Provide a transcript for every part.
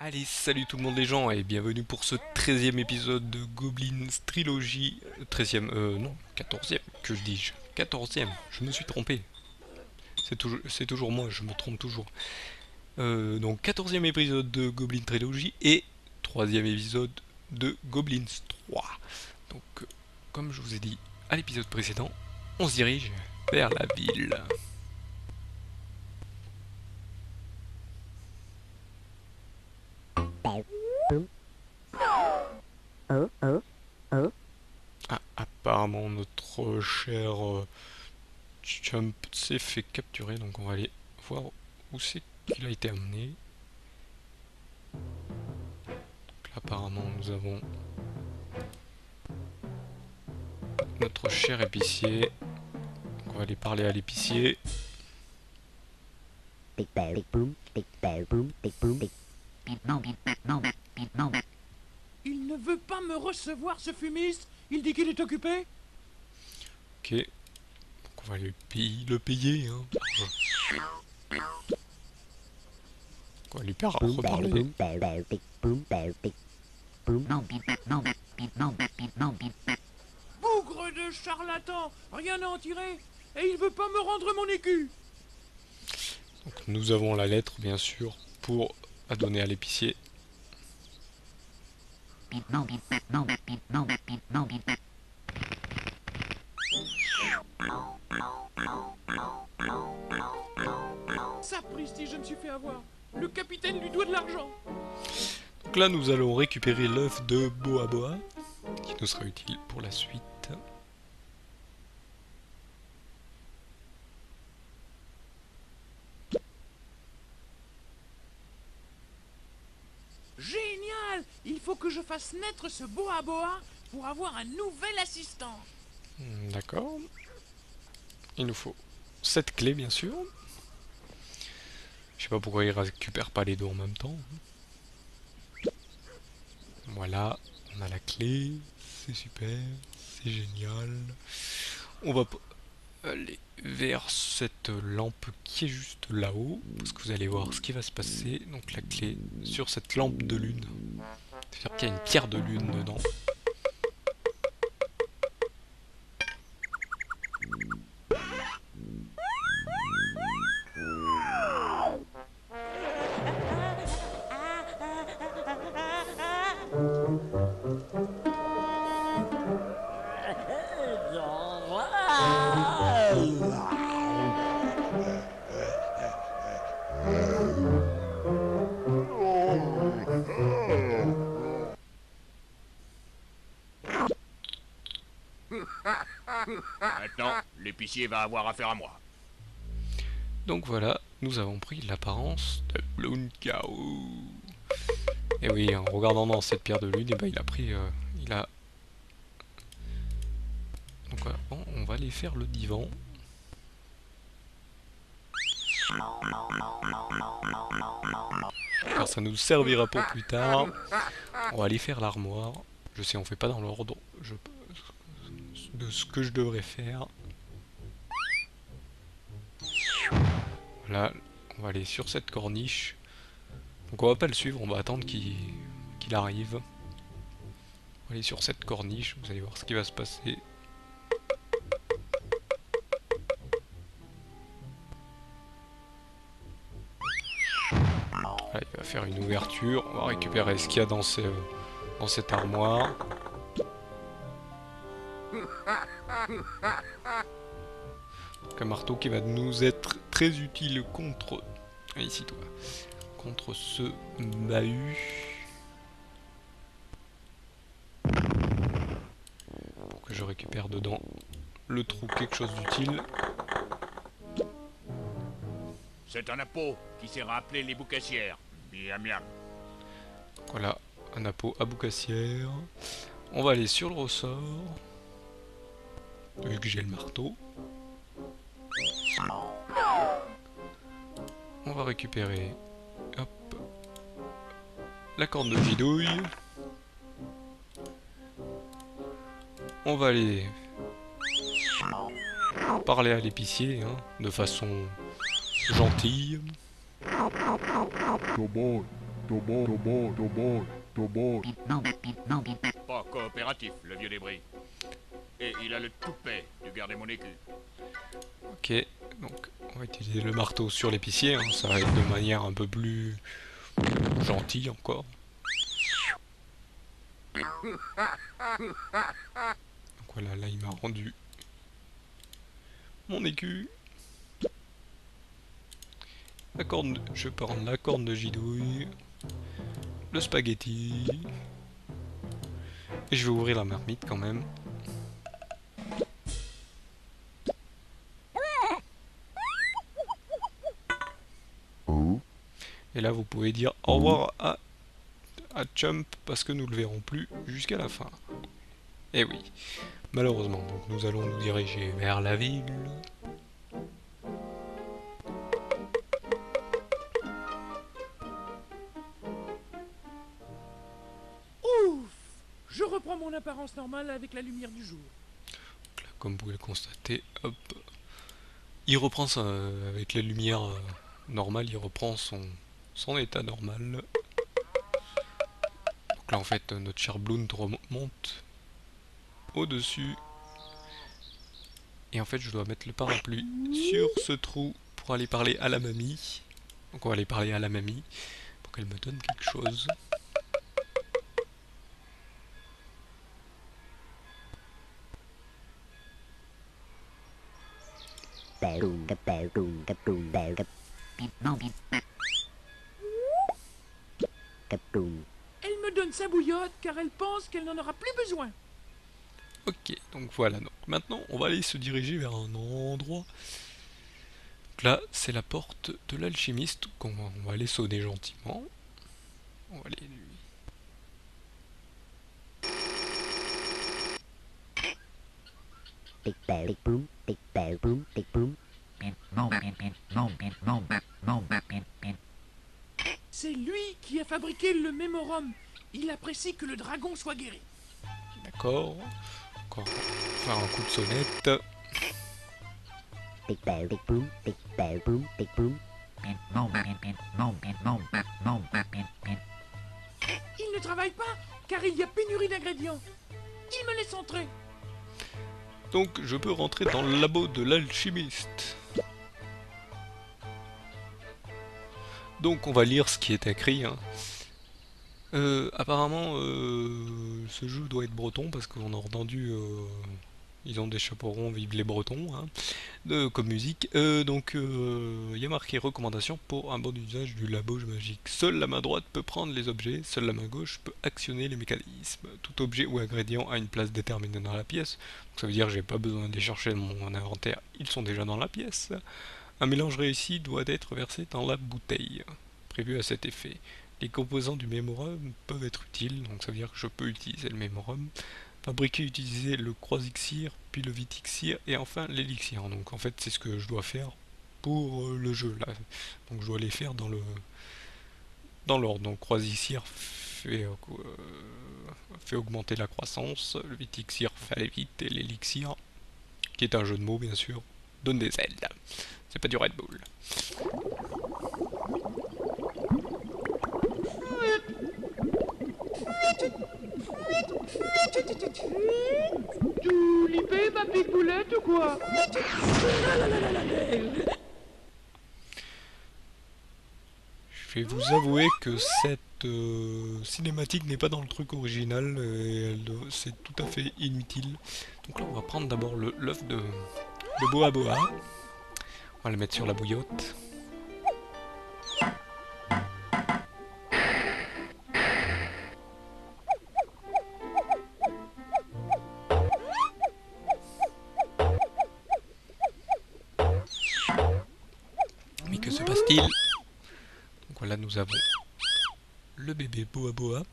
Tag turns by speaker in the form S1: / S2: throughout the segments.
S1: Allez, salut tout le monde les gens et bienvenue pour ce 13e épisode de Goblins Trilogy. 13e, non, 14e, que je dis-je 14e, je me suis trompé. C'est toujours moi, je me trompe toujours. Donc 14e épisode de Goblin Trilogy et 3e épisode de Goblins 3. Donc, comme je vous ai dit à l'épisode précédent, on se dirige vers la ville. Ah, apparemment notre cher Chump s'est fait capturer, donc on va aller voir où c'est qu'il a été amené. Donc là, apparemment, nous avons notre cher épicier. Donc on va aller parler à l'épicier.
S2: Il ne veut pas me recevoir, ce fumiste. Il dit qu'il est occupé.
S1: Ok. Donc on va le payer. Hein. On va lui reparler.
S2: Bougre de charlatan. Rien à en tirer. Et il veut pas me rendre mon écu.
S1: Donc nous avons la lettre, bien sûr, pour à donner à l'épicier.
S2: Sapristi, je me suis fait avoir. Le capitaine lui doit de l'argent.
S1: Donc là, nous allons récupérer l'œuf de Boa Boa, qui nous sera utile pour la suite.
S2: Génial. Il faut que je fasse naître ce boa boa pour avoir un nouvel assistant.
S1: D'accord. Il nous faut 7 clés, bien sûr. Je sais pas pourquoi il récupère pas les deux en même temps. Voilà, on a la clé. C'est super, c'est génial. On va aller vers cette lampe qui est juste là-haut. Parce que vous allez voir ce qui va se passer. Donc la clé sur cette lampe de lune. C'est-à-dire qu'il y a une pierre de lune dedans.
S3: Maintenant, l'épicier va avoir affaire à moi.
S1: Donc voilà, nous avons pris l'apparence de Bloon Cow. Et oui, en regardant dans cette pierre de lune, et ben il a pris... il a... Donc voilà, bon, on va aller faire le divan. Car ça nous servira pour plus tard. On va aller faire l'armoire. Je sais, on fait pas dans l'ordre de ce que je devrais faire. Voilà, on va aller sur cette corniche. Donc on va pas le suivre, on va attendre qu'il arrive. On va aller sur cette corniche, vous allez voir ce qui va se passer. Voilà, il va faire une ouverture, on va récupérer ce qu'il y a dans cette armoire. Donc un marteau qui va nous être très utile contre... Ah, ici toi. Contre ce bahut. Pour que je récupère dedans le trou quelque chose d'utile.
S3: C'est un appôt qui sert à appeler les boucassières. Miam miam.
S1: Voilà, un appôt à boucassière. On va aller sur le ressort. Vu que j'ai le marteau. On va récupérer, hop, la corde de bidouille. On va aller parler à l'épicier, hein, de façon gentille.
S4: Comment
S3: Pas coopératif, le vieux débris. Et il a le toupet de garder mon écu.
S1: Ok, donc on va utiliser le marteau sur l'épicier, hein, ça va être de manière un peu plus gentille encore. Donc voilà, là il m'a rendu mon écu. La corne, je peux prendre la corne de gidouille, le spaghetti, et je vais ouvrir la marmite quand même. Et là vous pouvez dire au revoir à Chump parce que nous le verrons plus jusqu'à la fin. Et oui, malheureusement, donc nous allons nous diriger vers la ville.
S2: Ouf! Je reprends mon apparence normale avec la lumière du jour.
S1: Donc là, comme vous pouvez le constater, hop, il reprend avec la lumière normale, il reprend son état normal. Donc là en fait notre cher Bloom remonte au-dessus. Et en fait je dois mettre le parapluie sur ce trou pour aller parler à la mamie. Donc on va aller parler à la mamie pour qu'elle me donne quelque chose.
S2: Elle me donne sa bouillotte car elle pense qu'elle n'en aura plus besoin.
S1: Ok, donc voilà, donc maintenant on va aller se diriger vers un endroit. Donc là c'est la porte de l'alchimiste qu'on va aller sonner gentiment. On va aller lui...
S2: C'est lui qui a fabriqué le mémorum. Il apprécie que le dragon soit guéri.
S1: D'accord. Encore faire un coup de sonnette.
S2: Il ne travaille pas car il y a pénurie d'ingrédients. Il me laisse entrer.
S1: Donc je peux rentrer dans le labo de l'alchimiste. Donc on va lire ce qui est écrit. Hein. Apparemment ce jeu doit être breton parce qu'on a entendu ils ont des chapeaux ronds, vive les bretons hein, comme musique. Donc il y a marqué recommandation pour un bon usage du labo magique. Seule la main droite peut prendre les objets, seule la main gauche peut actionner les mécanismes. Tout objet ou ingrédient a une place déterminée dans la pièce. Donc ça veut dire que j'ai pas besoin de les chercher dans mon inventaire, ils sont déjà dans la pièce. Un mélange réussi doit être versé dans la bouteille, prévu à cet effet. Les composants du mémorum peuvent être utiles, donc ça veut dire que je peux utiliser le mémorum. Fabriquer, utiliser le croisixir, puis le vitixir, et enfin l'élixir. Donc en fait c'est ce que je dois faire pour le jeu là. Donc je dois les faire dans l'ordre. Donc croisixir fait augmenter la croissance, le vitixir fait aller vite, et l'élixir, qui est un jeu de mots bien sûr, donne des ailes. C'est pas du Red Bull.
S2: Tu lippé ma petite boulette ou quoi?
S1: Je vais vous avouer que cette cinématique n'est pas dans le truc original et c'est tout à fait inutile. Donc là on va prendre d'abord l'œuf de Boa Boa. On va le mettre sur la bouillotte. Mais que se passe-t-il? Donc voilà, nous avons le bébé Boa Boa.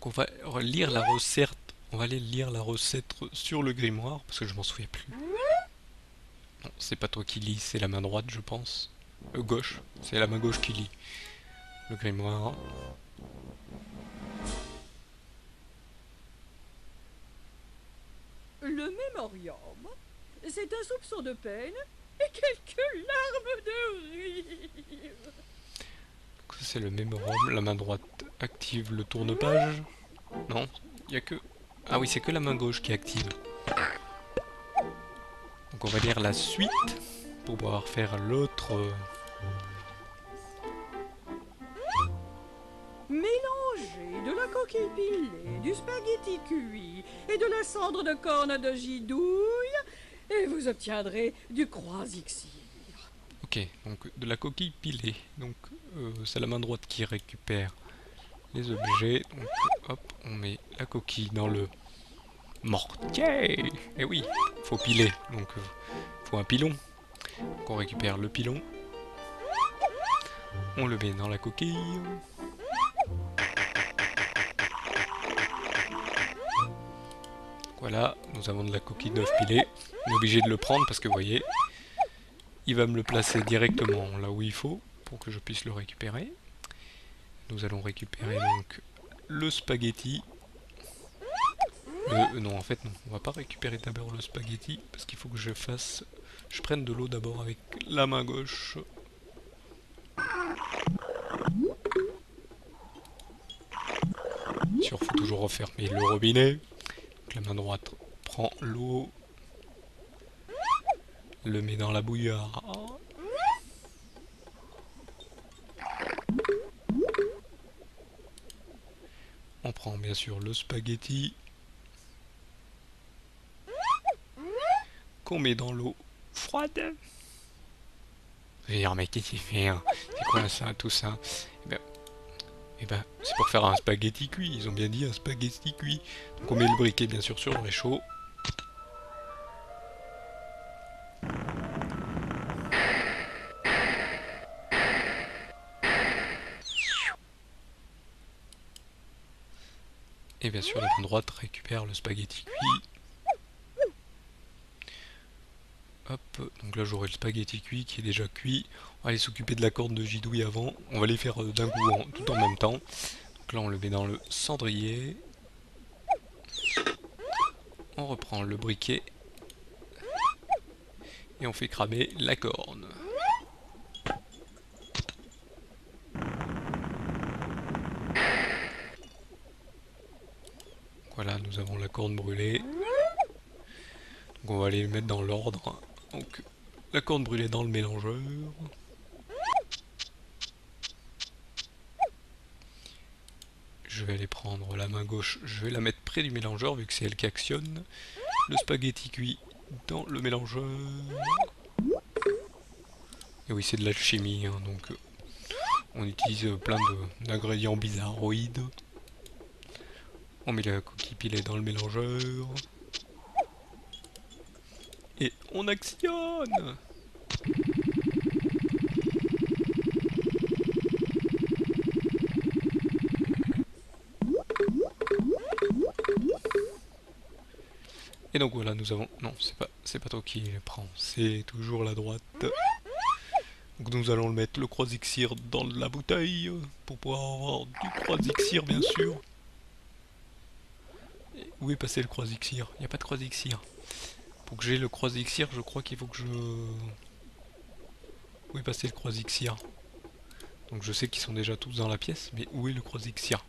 S1: Donc on va lire la recette. On va aller lire la recette sur le grimoire parce que je m'en souviens plus. Non, c'est pas toi qui lis, c'est la main droite, je pense. Gauche, c'est la main gauche qui lit. Le grimoire.
S4: Le mémorium, c'est un soupçon de peine et quelques larmes de rire.
S1: c'est le mémorum. La main droite active le tourne-page. Non, il y a que... Ah oui, c'est que la main gauche qui active. Donc on va lire la suite pour pouvoir faire l'autre...
S4: Mélangez de la coquille pilée, du spaghetti cuit et de la cendre de corne de gidouille et vous obtiendrez du croisixir.
S1: Ok, donc de la coquille pilée. Donc c'est la main droite qui récupère les objets. Donc hop, on met la coquille dans le mortier. Et oui, faut piler. Donc faut un pilon. Donc on récupère le pilon. On le met dans la coquille. Voilà, nous avons de la coquille d'œuf pilée. On est obligé de le prendre parce que vous voyez, il va me le placer directement là où il faut pour que je puisse le récupérer. Nous allons récupérer donc le spaghetti. Non, en fait non, on va pas récupérer d'abord le spaghetti parce qu'il faut que je prenne de l'eau d'abord avec la main gauche. Sûr, faut toujours refermer le robinet. Donc la main droite prend l'eau, le met dans la bouilloire. On prend bien sûr le spaghetti qu'on met dans l'eau froide. Je vais dire, mais qu'est-ce qu'il fait hein? C'est quoi ça, tout ça? Eh ben, c'est pour faire un spaghetti cuit. Ils ont bien dit un spaghetti cuit. Donc on met le briquet bien sûr sur le réchaud. Et bien sûr la main droite récupère le spaghetti cuit. Hop, donc là j'aurai le spaghetti cuit qui est déjà cuit. On va aller s'occuper de la corde de gidouille avant. On va les faire d'un coup, tout en même temps. Donc là on le met dans le cendrier. On reprend le briquet. Et on fait cramer la corne. Voilà, nous avons la corne brûlée. Donc on va aller le mettre dans l'ordre. Donc la corne brûlée dans le mélangeur. Je vais aller prendre la main gauche, je vais la mettre près du mélangeur vu que c'est elle qui actionne. Le spaghetti cuit dans le mélangeur. Et oui, c'est de l'alchimie, hein, donc on utilise plein d'ingrédients bizarroïdes. On met la coquille pilée dans le mélangeur. Et on actionne! Et donc voilà, nous avons... Non, c'est pas toi qui le prends, c'est toujours la droite. Donc nous allons le mettre le croisixir dans la bouteille pour pouvoir avoir du croisixir bien sûr. Et où est passé le croisixir? Il n'y a pas de croisixir. Pour que j'ai le croisixir, je crois qu'il faut que je... Où est passé le croisixir? Donc je sais qu'ils sont déjà tous dans la pièce, mais où est le croisixir?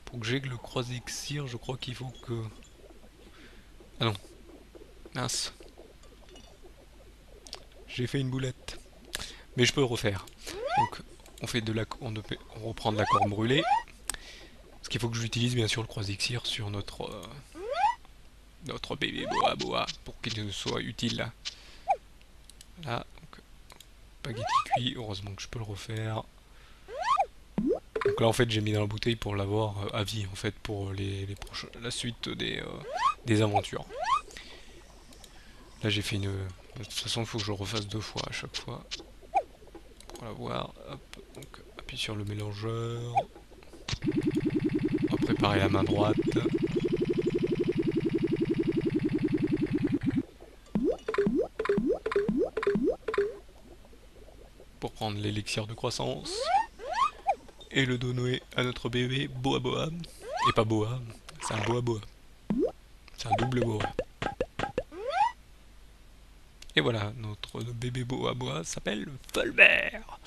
S1: Pour que j'ai le croisixir, je crois qu'il faut que... Ah non. Mince. J'ai fait une boulette. Mais je peux le refaire. Donc on fait de la... on reprend de la corne brûlée. Parce qu'il faut que j'utilise bien sûr le croisixir sur notre... notre bébé boa boa pour qu'il nous soit utile. Voilà, donc spaghetti cuit, heureusement que je peux le refaire. Donc là en fait j'ai mis dans la bouteille pour l'avoir à vie en fait pour la suite des aventures. Là j'ai fait une... De toute façon il faut que je le refasse 2 fois à chaque fois. Pour l'avoir, hop, donc appuie sur le mélangeur. On va préparer la main droite. Pour prendre l'élixir de croissance. Et le donner à notre bébé Boa Boa. Et pas Boa, c'est un Boa Boa. C'est un double Boa. Et voilà, notre bébé Boa Boa s'appelle Fulbert.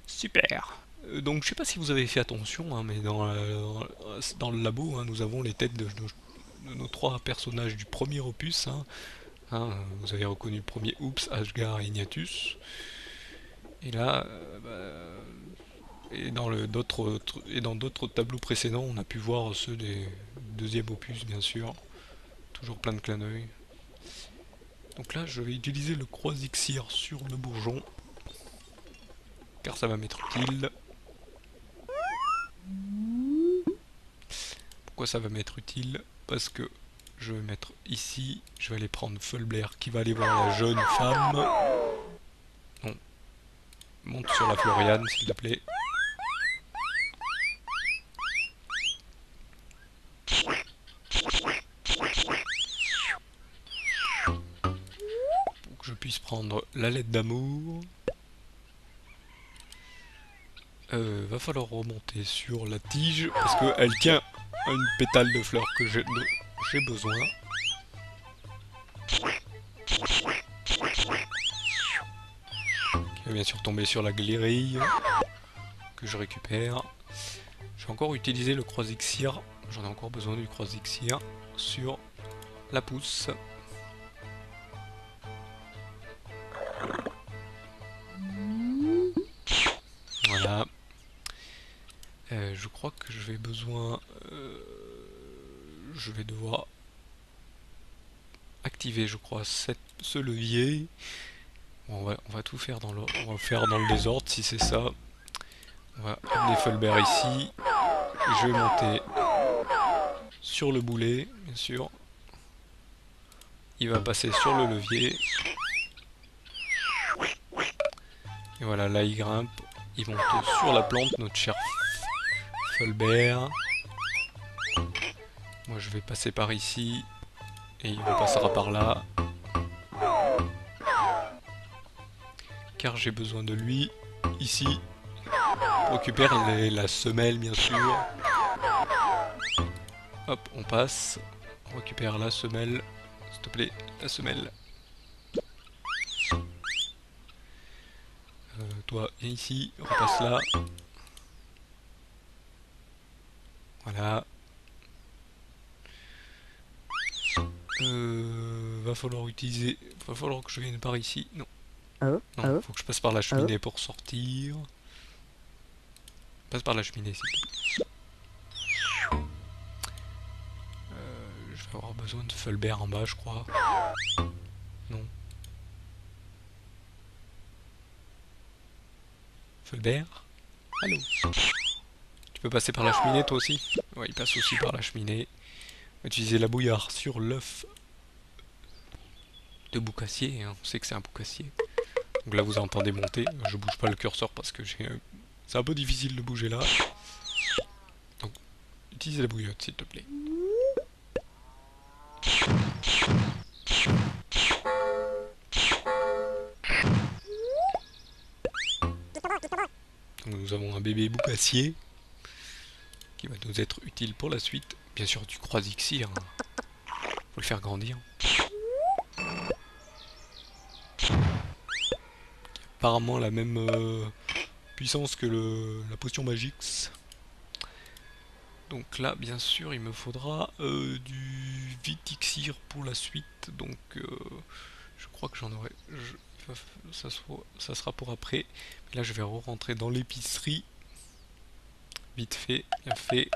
S1: Super. Donc je sais pas si vous avez fait attention, hein, mais dans le labo, hein, nous avons les têtes de nos trois personnages du premier opus. Vous avez reconnu le premier Oops, Ashgar et Ignatius. Et là, et dans d'autres tableaux précédents, on a pu voir ceux des deuxième opus, bien sûr. Toujours plein de clins d'œil. Donc là, je vais utiliser le croisixir sur le bourgeon, car ça va m'être utile. Pourquoi ça va m'être utile? Parce que je vais mettre ici, je vais aller prendre Fulbert qui va aller voir la jeune femme. Non. Monte sur la Floriane, s'il te plaît. Pour que je puisse prendre la lettre d'amour. Va falloir remonter sur la tige parce qu'elle tient à une pétale de fleurs que j'ai besoin. Qui va bien sûr tomber sur la grille que je récupère. Je vais encore utiliser le croisixir. J'en ai encore besoin du croisixir sur la pousse. Voilà. Je crois que je vais devoir activer, je crois, ce levier. Bon, on va tout faire dans le désordre si c'est ça. On va amener Fulbert ici. Je vais monter sur le boulet, bien sûr. Il va passer sur le levier. Et voilà, là il grimpe. Il monte sur la plante, notre cher Fulbert. Moi je vais passer par ici. Et il repassera par là. Car j'ai besoin de lui. Ici. Pour récupérer la semelle bien sûr. Hop, on passe. On récupère la semelle. S'il te plaît, la semelle. Toi, viens ici, repasse là. Voilà. Va falloir que je vienne par ici. Non. Non, faut que je passe par la cheminée pour sortir. Passe par la cheminée, s'il te plaît. Je vais avoir besoin de Fulbert en bas, je crois. Non. Fulbert? Allô? Tu peux passer par la cheminée, toi aussi? Ouais, il passe aussi par la cheminée. On va utiliser la bouillarde sur l'œuf de boucassier, hein. On sait que c'est un boucassier. Donc là, vous entendez monter. Je bouge pas le curseur parce que c'est un peu difficile de bouger là. Donc, utilise la bouillotte, s'il te plaît. Donc, nous avons un bébé boucassier qui va nous être utile pour la suite. Bien sûr, du croisixir. Faut le faire grandir. Apparemment la même puissance que la potion Magix. Donc là, bien sûr, il me faudra du Vitixir pour la suite. Donc, je crois que j'en aurai. Ça sera pour après. Mais là, je vais re-rentrer dans l'épicerie. Vite fait, bien fait.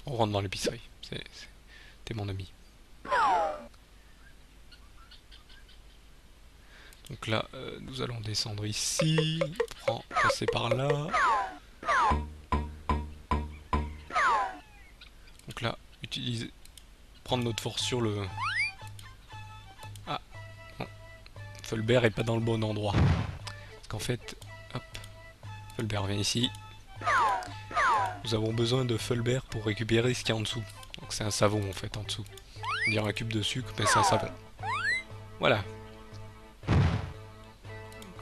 S1: On rentre dans l'épicerie. T'es mon ami. Donc là, nous allons descendre ici. Passer par là. Donc là, prendre notre force sur le... Ah, non. Fulbert est pas dans le bon endroit. Parce qu'en fait, hop, Fulbert vient ici. Nous avons besoin de Fulbert pour récupérer ce qu'il y a en dessous. Donc c'est un savon en fait en dessous. On dirait un cube de sucre, mais c'est un savon. Voilà. Donc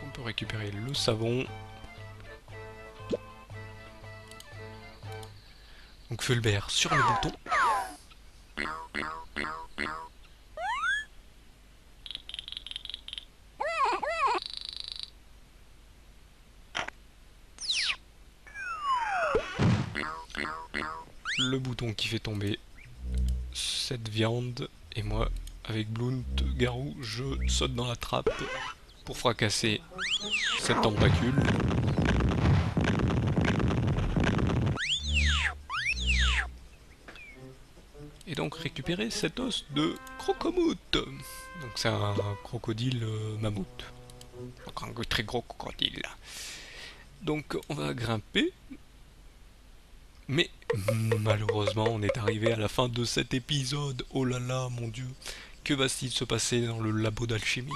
S1: on peut récupérer le savon. Donc Fulbert sur le bouton. le bouton qui fait tomber cette viande. Et moi, avec Blount, Garou, je saute dans la trappe pour fracasser cette tentacule. Et donc récupérer cet os de crocomoute. Donc c'est un crocodile mammouth. Donc un très gros crocodile. Donc on va grimper. Mais malheureusement on est arrivé à la fin de cet épisode. Oh là là mon dieu. Que va-t-il se passer dans le labo d'alchimie?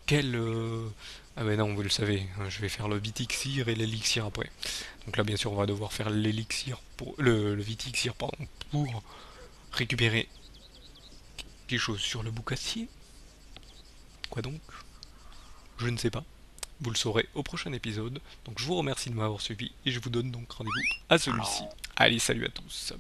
S1: Quel... Ah ben non, vous le savez, hein, je vais faire le vitixir et l'élixir après. Donc là bien sûr on va devoir faire l'élixir pour... le vitixir pardon, pour récupérer quelque chose sur le boucassier. Quoi donc? Je ne sais pas. Vous le saurez au prochain épisode. Donc je vous remercie de m'avoir suivi et je vous donne donc rendez-vous à celui-ci. Allez, salut à tous.